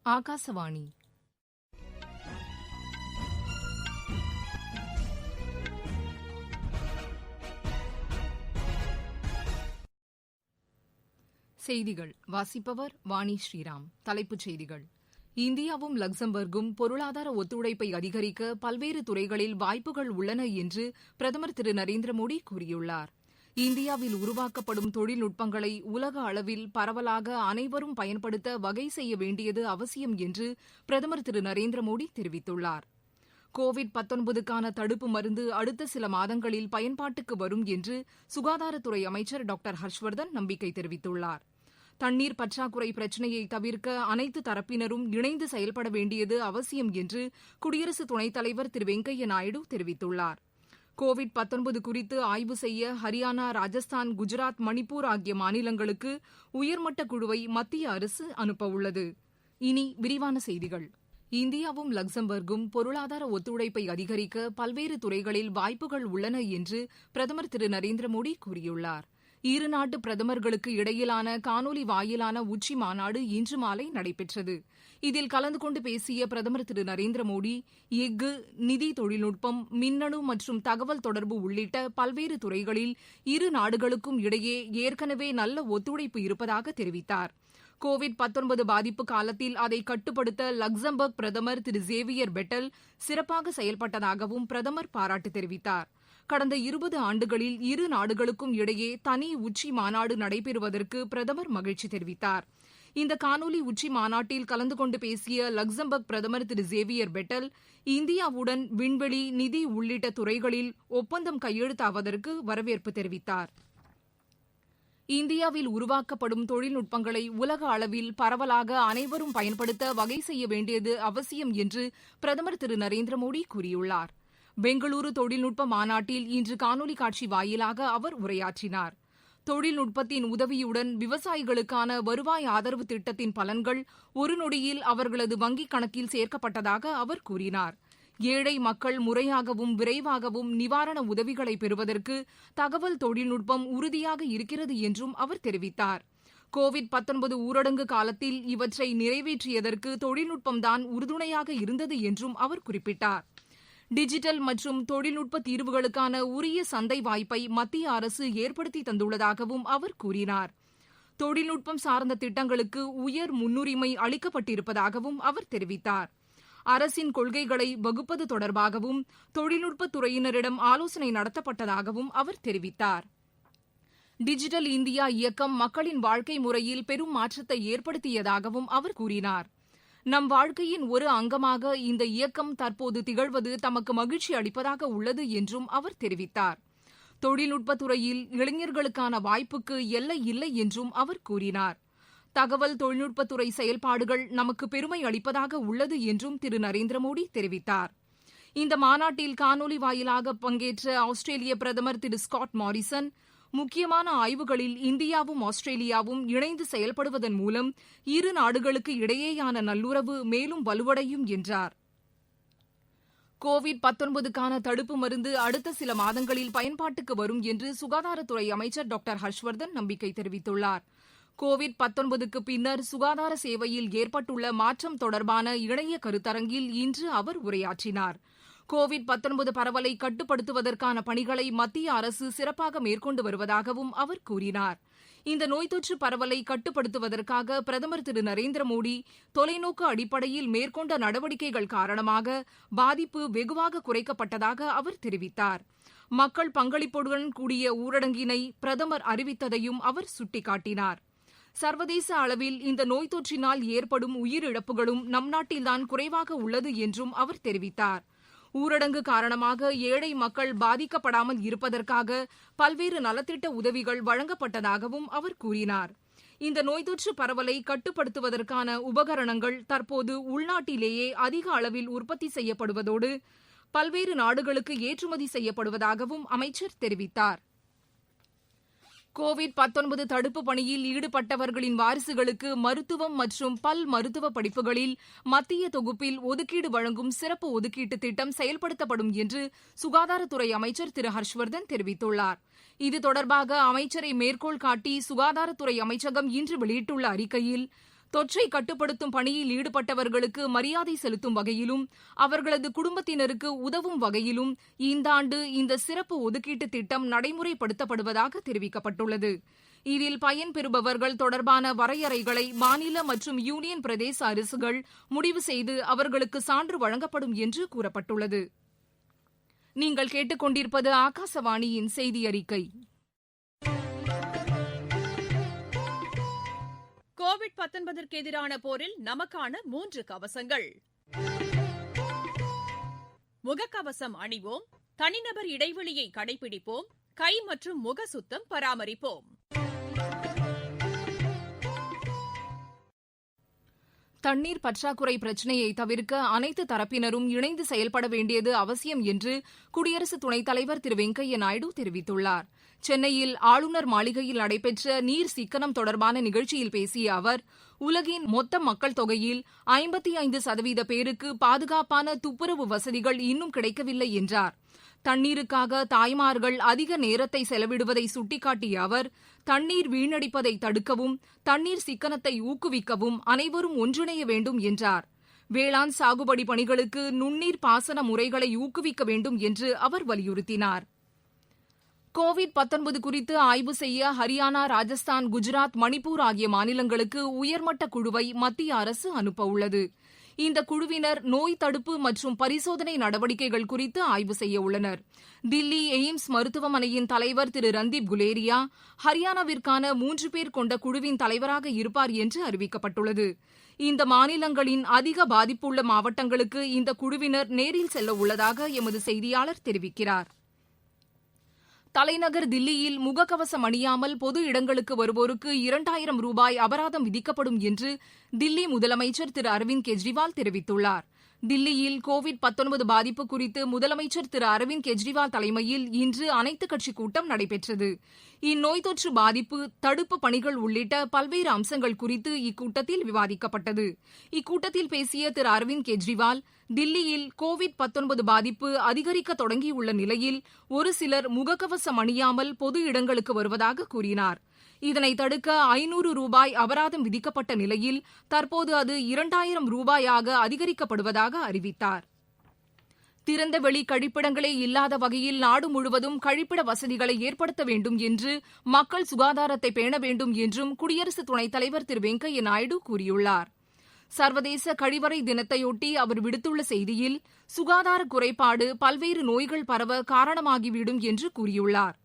ஆகாசவாணி. செய்திகள் வாசிப்பவர் வாணி ஸ்ரீராம். தலைப்புச் செய்திகள். இந்தியாவும் லக்சம்பர்கும் பொருளாதார ஒத்துழைப்பை அதிகரிக்க பல்வேறு துறைகளில் வாய்ப்புகள் உள்ளன என்று பிரதமர் திரு நரேந்திர மோடி கூறியுள்ளார். இந்தியாவில் உருவாக்கப்படும் தொழில்நுட்பங்களை உலக அளவில் பரவலாக அனைவரும் பயன்படுத்த வகை செய்ய வேண்டியது அவசியம் என்று பிரதமர் திரு நரேந்திர மோடி தெரிவித்துள்ளார். கோவிட்-19க்கான தடுப்பு மருந்து அடுத்த சில மாதங்களில் பயன்பாட்டுக்கு வரும் என்று சுகாதாரத்துறை அமைச்சர் டாக்டர் ஹர்ஷ்வர்தன் நம்பிக்கை தெரிவித்துள்ளார். தண்ணீர் பற்றாக்குறை பிரச்சினையை தவிர்க்க அனைத்து தரப்பினரும் இணைந்து செயல்பட வேண்டியது அவசியம் என்று குடியரசு துணைத் தலைவர் திரு வெங்கையா நாயுடு தெரிவித்துள்ளார். கோவிட்-19 குறித்து ஆய்வு செய்ய ஹரியானா, ராஜஸ்தான், குஜராத், மணிப்பூர் ஆகிய மாநிலங்களுக்கு உயர்மட்ட குழுவை மத்திய அரசு அனுப்பவுள்ளது. இனி விரிவான செய்திகள். இந்தியாவும் லக்சம்பர்கும் பொருளாதார ஒத்துழைப்பை அதிகரிக்க பல்வேறு துறைகளில் வாய்ப்புகள் உள்ளன என்று பிரதமர் திரு நரேந்திர மோடி கூறியுள்ளார். இருநாட்டு பிரதமர்களுக்கு இடையிலான காணொலி வாயிலான உச்சி மாநாடு இன்று மாலை நடைபெற்றது. இதில் கலந்து கொண்டு பேசிய பிரதமர் திரு நரேந்திர மோடி, எஃகு, நிதி தொழில்நுட்பம், மின்னணு மற்றும் தகவல் தொடர்பு உள்ளிட்ட பல்வேறு துறைகளில் இரு நாடுகளுக்கும் இடையே ஏற்கனவே நல்ல ஒத்துழைப்பு இருப்பதாக தெரிவித்தார். கோவிட்-19 பாதிப்பு காலத்தில் அதை கட்டுப்படுத்த லக்சம்பர்க் பிரதமர் திரு சேவியர் பெட்டல் சிறப்பாக செயல்பட்டதாகவும் பிரதமர் பாராட்டு தெரிவித்தார். கடந்த 20 ஆண்டுகளில் இரு நாடுகளுக்கும் இடையே தனி உச்சி மாநாடு நடைபெறுவதற்கு பிரதமர் மகிழ்ச்சி தெரிவித்தார். இந்த காணொலி உச்சி மாநாட்டில் கலந்து கொண்டு பேசிய லக்சம்பர்க் பிரதமர் திரு சேவியர் பெட்டல், இந்தியாவுடன் விண்வெளி, நிதி உள்ளிட்ட துறைகளில் ஒப்பந்தம் கையெழுத்தாவதற்கு வரவேற்பு தெரிவித்தார். இந்தியாவில் உருவாக்கப்படும் தொழில்நுட்பங்களை உலக அளவில் பரவலாக அனைவரும் பயன்படுத்த வகை செய்ய வேண்டியது அவசியம் என்று பிரதமர் திரு நரேந்திர மோடி கூறியுள்ளார். பெங்களூரு தொழில்நுட்ப மாநாட்டில் இன்று காணொலி காட்சி வாயிலாக அவர் உரையாற்றினார். தொழில்நுட்பத்தின் உதவியுடன் விவசாயிகளுக்கான வருவாய் ஆதரவு திட்டத்தின் பலன்கள் ஒரு நொடியில் அவர்களது வங்கிக் கணக்கில் சேர்க்கப்பட்டதாக அவர் கூறினார். ஏழை மக்கள் முறையாகவும் விரைவாகவும் நிவாரண உதவிகளை பெறுவதற்கு தகவல் தொழில்நுட்பம் உறுதியாக இருக்கிறது என்றும் அவர் தெரிவித்தார். கோவிட்-19 ஊரடங்கு காலத்தில் இவற்றை நிறைவேற்றியதற்கு தொழில்நுட்பம்தான் உறுதுணையாக இருந்தது என்றும் அவர் குறிப்பிட்டார். டிஜிட்டல் மற்றும் தொழில்நுட்ப தீர்வுகளுக்கான உரிய சந்தை வாய்ப்பை மத்திய அரசு ஏற்படுத்தி தந்துள்ளதாகவும் அவர் கூறினார். தொழில்நுட்பம் சார்ந்த திட்டங்களுக்கு உயர் முன்னுரிமை அளிக்கப்பட்டிருப்பதாகவும் அவர் தெரிவித்தார். அரசின் கொள்கைகளை வகுப்பது தொடர்பாகவும் தொழில்நுட்பத் துறையினரிடம் ஆலோசனை நடத்தப்பட்டதாகவும் அவர் தெரிவித்தார். டிஜிட்டல் இந்தியா இயக்கம் மக்களின் வாழ்க்கை முறையில் பெரும் மாற்றத்தை ஏற்படுத்தியதாகவும் அவர் கூறினார். நம் வாழ்க்கையின் ஒரு அங்கமாக இந்த இயக்கம் தற்போது திகழ்வது தமக்கு மகிழ்ச்சி அளிப்பதாக உள்ளது என்றும் அவர் தெரிவித்தார். தொழில்நுட்பத் துறையில் இளைஞர்களுக்கான வாய்ப்புக்கு எல்லை இல்லை என்றும் அவர் கூறினார். தகவல் தொழில்நுட்பத்துறை செயல்பாடுகள் நமக்கு பெருமை அளிப்பதாக உள்ளது என்றும் திரு நரேந்திர மோடி தெரிவித்தார். இந்த மாநாட்டில் காணொலி வாயிலாக பங்கேற்ற ஆஸ்திரேலிய பிரதமர் திரு ஸ்காட் மாரிசன், முக்கியமான ஆய்வுகளில் இந்தியாவும் ஆஸ்திரேலியாவும் இணைந்து செயல்படுவதன் மூலம் இரு நாடுகளுக்கு இடையேயான நல்லுறவு மேலும் வலுவடையும் என்றார். கோவிட்-19க்கான தடுப்பு மருந்து அடுத்த சில மாதங்களில் பயன்பாட்டுக்கு வரும் என்று சுகாதாரத்துறை அமைச்சர் டாக்டர் ஹர்ஷ்வர்தன் நம்பிக்கை தெரிவித்துள்ளார். கோவிட்-19க்கு பின்னர் சுகாதார சேவையில் ஏற்பட்டுள்ள மாற்றம் தொடர்பான இணைய கருத்தரங்கில் இன்று அவர் உரையாற்றினார். கோவிட்-19 பரவலை கட்டுப்படுத்துவதற்கான பணிகளை மத்திய அரசு சிறப்பாக மேற்கொண்டு வருவதாகவும் அவர் கூறினார். இந்த நோய் தொற்று பரவலை கட்டுப்படுத்துவதற்காக பிரதமர் திரு நரேந்திர மோடி தொலைநோக்கு அடிப்படையில் மேற்கொண்ட நடவடிக்கைகள் காரணமாக பாதிப்பு வெகுவாக குறைக்கப்பட்டதாக அவர் தெரிவித்தார். மக்கள் பங்களிப்புடன் கூடிய ஊரடங்கினை பிரதமர் அறிவித்ததையும் அவர் சுட்டிக்காட்டினார். சர்வதேச அளவில் இந்த நோய் தொற்றினால் ஏற்படும் உயிரிழப்புகளும் நம் நாட்டில்தான் குறைவாக உள்ளது என்றும் அவர் தெரிவித்தார். ஊரடங்கு காரணமாக ஏழை மக்கள் பாதிக்கப்படாமல் இருப்பதற்காக பல்வேறு நலத்திட்ட உதவிகள் வழங்கப்பட்டதாகவும் அவர் கூறினார். இந்த நோய் தொற்று பரவலை கட்டுப்படுத்துவதற்கான உபகரணங்கள் தற்போது உள்நாட்டிலேயே அதிக அளவில் உற்பத்தி செய்யப்படுவதோடு பல்வேறு நாடுகளுக்கு ஏற்றுமதி செய்யப்படுவதாகவும் அமைச்சர் தெரிவித்தார். கோவிட்-19 தடுப்பு பணியில் ஈடுபட்டவர்களின் வாரிசுகளுக்கு மருத்துவம் மற்றும் பல் மருத்துவ படிப்புகளில் மத்திய தொகுப்பில் ஒதுக்கீடு வழங்கும் சிறப்பு ஒதுக்கீட்டு திட்டம் செயல்படுத்தப்படும் என்று சுகாதாரத்துறை அமைச்சர் திரு ஹர்ஷ்வர்தன் தெரிவித்துள்ளார். இது தொடர்பாக அமைச்சரை மேற்கோள் காட்டி சுகாதாரத்துறை அமைச்சகம் இன்று வெளியிட்டுள்ள அறிக்கையில், தொற்றை கட்டுப்படுத்தும் பணியில் ஈடுபட்டவர்களுக்கு மரியாதை செலுத்தும் வகையிலும் அவர்களது குடும்பத்தினருக்கு உதவும் வகையிலும் இந்த ஆண்டு இந்த சிறப்பு ஒதுக்கீட்டு திட்டம் நடைமுறைப்படுத்தப்படுவதாக தெரிவிக்கப்பட்டுள்ளது. இதில் பயன்பெறுபவர்கள் தொடர்பான வரையறைகளை மாநில மற்றும் யூனியன் பிரதேச அரசுகள் முடிவு செய்து அவர்களுக்கு சான்று வழங்கப்படும் என்று கூறப்பட்டுள்ளது. நீங்கள் கேட்டுக்கொண்டிருப்பது ஆகாசவாணியின் செய்தி அறிக்கை. கோவிட்-19 எதிரான போரில் நமக்கான 3 கவசங்கள். முகக்கவசம் அணிவோம், தனிநபர் இடைவெளியை கடைபிடிப்போம், கை மற்றும் முக சுத்தம் பராமரிப்போம். தண்ணீர் பற்றாக்குறை பிரச்சினையை தவிர்க்க அனைத்து தரப்பினரும் இணைந்து செயல்பட வேண்டியது அவசியம் என்று குடியரசு துணைத் தலைவர் திரு வெங்கையா நாயுடு தெரிவித்துள்ளார். சென்னையில் ஆளுநர் மாளிகையில் நடைபெற்ற நீர் சிக்கனம் தொடர்பான நிகழ்ச்சியில் பேசிய அவர், உலகின் மொத்த மக்கள் தொகையில் 55% பேருக்கு பாதுகாப்பான துப்புரவு வசதிகள் இன்னும் கிடைக்கவில்லை என்றார். தண்ணீருக்காக தாய்மார்கள் அதிக நேரத்தை செலவிடுவதை சுட்டிக்காட்டிய அவர், தண்ணீர் வீணடிப்பதை தடுக்கவும் தண்ணீர் சிக்கனத்தை ஊக்குவிக்கவும் அனைவரும் ஒன்றிணைய வேண்டும் என்றார். வேளாண் சாகுபடி பணிகளுக்கு நுண்ணீர் பாசன முறைகளை ஊக்குவிக்க வேண்டும் என்று அவர் வலியுறுத்தினார். கோவிட்-19 குறித்து ஆய்வு செய்ய ஹரியானா, ராஜஸ்தான், குஜராத், மணிப்பூர் ஆகிய மாநிலங்களுக்கு உயர்மட்ட குழுவை மத்திய அரசு அனுப்ப உள்ளது. இந்த குழுவினர் நோய் தடுப்பு மற்றும் பரிசோதனை நடவடிக்கைகள் குறித்து ஆய்வு செய்ய உள்ளனர். தில்லி எய்ம்ஸ் மருத்துவமனையின் தலைவர் திரு ரந்தீப் குலேரியா ஹரியானாவிற்கான 3 பேர் கொண்ட குழுவின் தலைவராக இருப்பார் என்று அறிவிக்கப்பட்டுள்ளது. இந்த மாநிலங்களின் அதிக பாதிப்புள்ள மாவட்டங்களுக்கு இந்த குழுவினர் நேரில் செல்ல உள்ளதாக எமது செய்தியாளர் தெரிவிக்கிறார். தலைநகர் தில்லியில் முகக்கவசம் அணியாமல் பொது இடங்களுக்கு வருவோருக்கு 2000 ரூபாய் அபராதம் விதிக்கப்படும் என்று தில்லி முதலமைச்சர் திரு அரவிந்த் கெஜ்ரிவால் தெரிவித்துள்ளார். தில்லியில் கோவிட்-19 பாதிப்பு குறித்து முதலமைச்சர் திரு அரவிந்த் கெஜ்ரிவால் தலைமையில் இன்று அனைத்துக் கட்சிக் கூட்டம் நடைபெற்றது. இந்நோய் தொற்று பாதிப்பு, தடுப்பு பணிகள் உள்ளிட்ட பல்வேறு அம்சங்கள் குறித்து இக்கூட்டத்தில் விவாதிக்கப்பட்டது. இக்கூட்டத்தில் பேசிய திரு அரவிந்த் கெஜ்ரிவால், தில்லியில் கோவிட்-19 பாதிப்பு அதிகரிக்க தொடங்கியுள்ள நிலையில் ஒரு சிலர் முகக்கவசம் அணியாமல் பொது இடங்களுக்கு வருவதாக கூறினார். இதனை தடுக்க 500 ரூபாய் அபராதம் விதிக்கப்பட்ட நிலையில் தற்போது அது 2000 ரூபாயாக அதிகரிக்கப்படுவதாக அறிவித்தார். திறந்தவெளி கழிப்பிடங்களே இல்லாத வகையில் நாடு முழுவதும் கழிப்பிட வசதிகளை ஏற்படுத்த வேண்டும் என்று மக்கள் சுகாதாரத்தை பேண வேண்டும் என்றும் குடியரசு துணைத் தலைவர் திரு வெங்கையா நாயுடு கூறியுள்ளார். சர்வதேச கழிவறை தினத்தையொட்டி அவர் விடுத்துள்ள செய்தியில், சுகாதார குறைபாடு பல்வேறு நோய்கள் பரவ காரணமாகிவிடும் என்று கூறியுள்ளார்.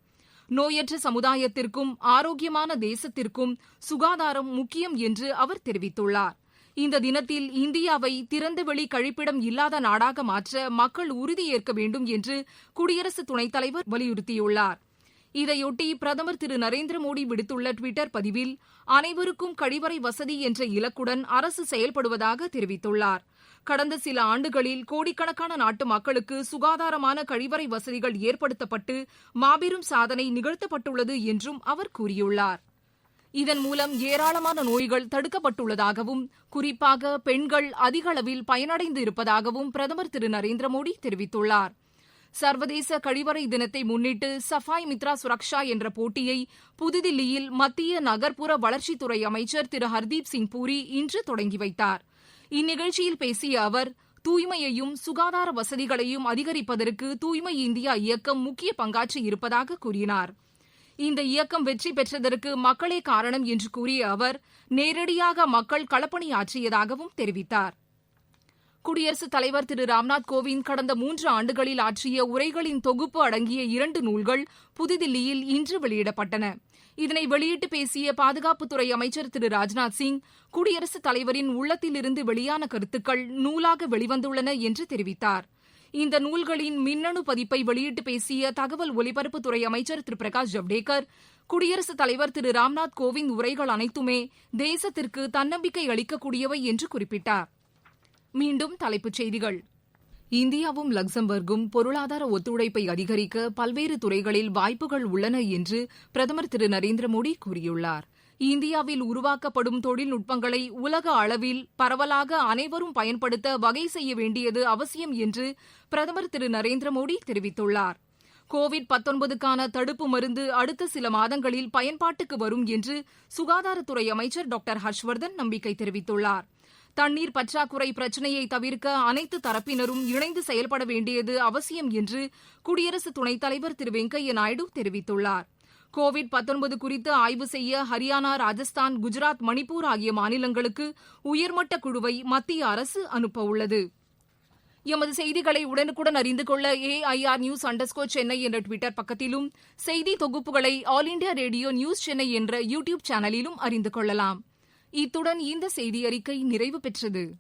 நோயற்ற சமுதாயத்திற்கும் ஆரோக்கியமான தேசத்திற்கும் சுகாதாரம் முக்கியம் என்று அவர் தெரிவித்துள்ளார். இந்த தினத்தில் இந்தியாவை திறந்தவெளி கழிப்பிடம் இல்லாத நாடாக மாற்ற மக்கள் உறுதியேற்க வேண்டும் என்று குடியரசு துணைத் தலைவர் வலியுறுத்தியுள்ளார். இதையொட்டி பிரதமர் திரு நரேந்திர மோடி விடுத்துள்ள டுவிட்டர் பதிவில், அனைவருக்கும் கழிவறை வசதி என்ற இலக்குடன் அரசு செயல்படுவதாக தெரிவித்துள்ளார். கடந்த சில ஆண்டுகளில் கோடிக்கணக்கான நாட்டு மக்களுக்கு சுகாதாரமான கழிவறை வசதிகள் ஏற்படுத்தப்பட்டு மாபெரும் சாதனை நிகழ்த்தப்பட்டுள்ளது என்றும் அவர் கூறியுள்ளார். இதன் மூலம் ஏராளமான நோய்கள் தடுக்கப்பட்டுள்ளதாகவும், குறிப்பாக பெண்கள் அதிக அளவில் பயனடைந்து இருப்பதாகவும் பிரதமர் திரு நரேந்திர மோடி தெரிவித்துள்ளார். சர்வதேச கழிவறை தினத்தை முன்னிட்டு சஃபாய் மித்ரா சுரக்ஷா என்ற போட்டியை புதுதில்லியில் மத்திய நகர்ப்புற வளர்ச்சித்துறை அமைச்சர் திரு ஹர்தீப் சிங் பூரி இன்று தொடங்கி வைத்தார். இந்நிகழ்ச்சியில் பேசிய அவர், தூய்மையையும் சுகாதார வசதிகளையும் அதிகரிப்பதற்கு தூய்மை இந்தியா இயக்கம் முக்கிய பங்காற்றி இருப்பதாக கூறினார். இந்த இயக்கம் வெற்றி பெற்றதற்கு மக்களே காரணம் என்று கூறிய அவர், நேரடியாக மக்கள் களப்பணியாற்றியதாகவும் தெரிவித்தார். குடியரசுத் தலைவர் திரு ராம்நாத் கோவிந்த் கடந்த 3 ஆண்டுகளில் ஆற்றிய உரைகளின் தொகுப்பு அடங்கிய 2 நூல்கள் புதுதில்லியில் இன்று வெளியிடப்பட்டன. இதனை வெளியிட்டு பேசிய பாதுகாப்புத்துறை அமைச்சர் திரு ராஜ்நாத் சிங், குடியரசுத் தலைவரின் உள்ளத்திலிருந்து வெளியான கருத்துக்கள் நூலாக வெளிவந்துள்ளன என்று தெரிவித்தார். இந்த நூல்களின் மின்னணு பதிப்பை வெளியிட்டு பேசிய தகவல் ஒலிபரப்புத்துறை அமைச்சர் திரு பிரகாஷ் ஜவ்டேகர், குடியரசுத் தலைவர் திரு ராம்நாத் கோவிந்த் உரைகள் அனைத்துமே தேசத்திற்கு தன்னம்பிக்கை அளிக்கக்கூடியவை என்று குறிப்பிட்டார். மீண்டும் தலைப்புச் செய்திகள். இந்தியாவும் லக்சம்பர்கும் பொருளாதார ஒத்துழைப்பை அதிகரிக்க பல்வேறு துறைகளில் வாய்ப்புகள் உள்ளன என்று பிரதமர் திரு நரேந்திர மோடி கூறியுள்ளார். இந்தியாவில் உருவாக்கப்படும் தொழில்நுட்பங்களை உலக அளவில் பரவலாக அனைவரும் பயன்படுத்த வகை செய்ய வேண்டியது அவசியம் என்று பிரதமர் திரு நரேந்திர மோடி தெரிவித்துள்ளார். கோவிட்-19க்கான தடுப்பு மருந்து அடுத்த சில மாதங்களில் பயன்பாட்டுக்கு வரும் என்று சுகாதாரத்துறை அமைச்சர் டாக்டர் ஹர்ஷ்வர்தன் நம்பிக்கை தெரிவித்துள்ளார். தண்ணீர் பற்றாக்குறை பிரச்சினையை தவிர்க்க அனைத்து தரப்பினரும் இணைந்து செயல்பட வேண்டியது அவசியம் என்று குடியரசு துணைத் தலைவர் திரு வெங்கையா நாயுடு தெரிவித்துள்ளார். கோவிட்-19 குறித்து ஆய்வு செய்ய ஹரியானா, ராஜஸ்தான், குஜராத், மணிப்பூர் ஆகிய மாநிலங்களுக்கு உயர்மட்ட குழுவை மத்திய அரசு அனுப்பவுள்ளது. எமது செய்திகளை உடனுக்குடன் அறிந்து கொள்ள AIR News_சென்னை என்ற டுவிட்டர் பக்கத்திலும், செய்தி தொகுப்புகளை all India radio news Chennai என்ற யூடியூப் சேனலிலும் அறிந்து கொள்ளலாம். இத்துடன் இந்த செய்தி அறிக்கை நிறைவு பெற்றது.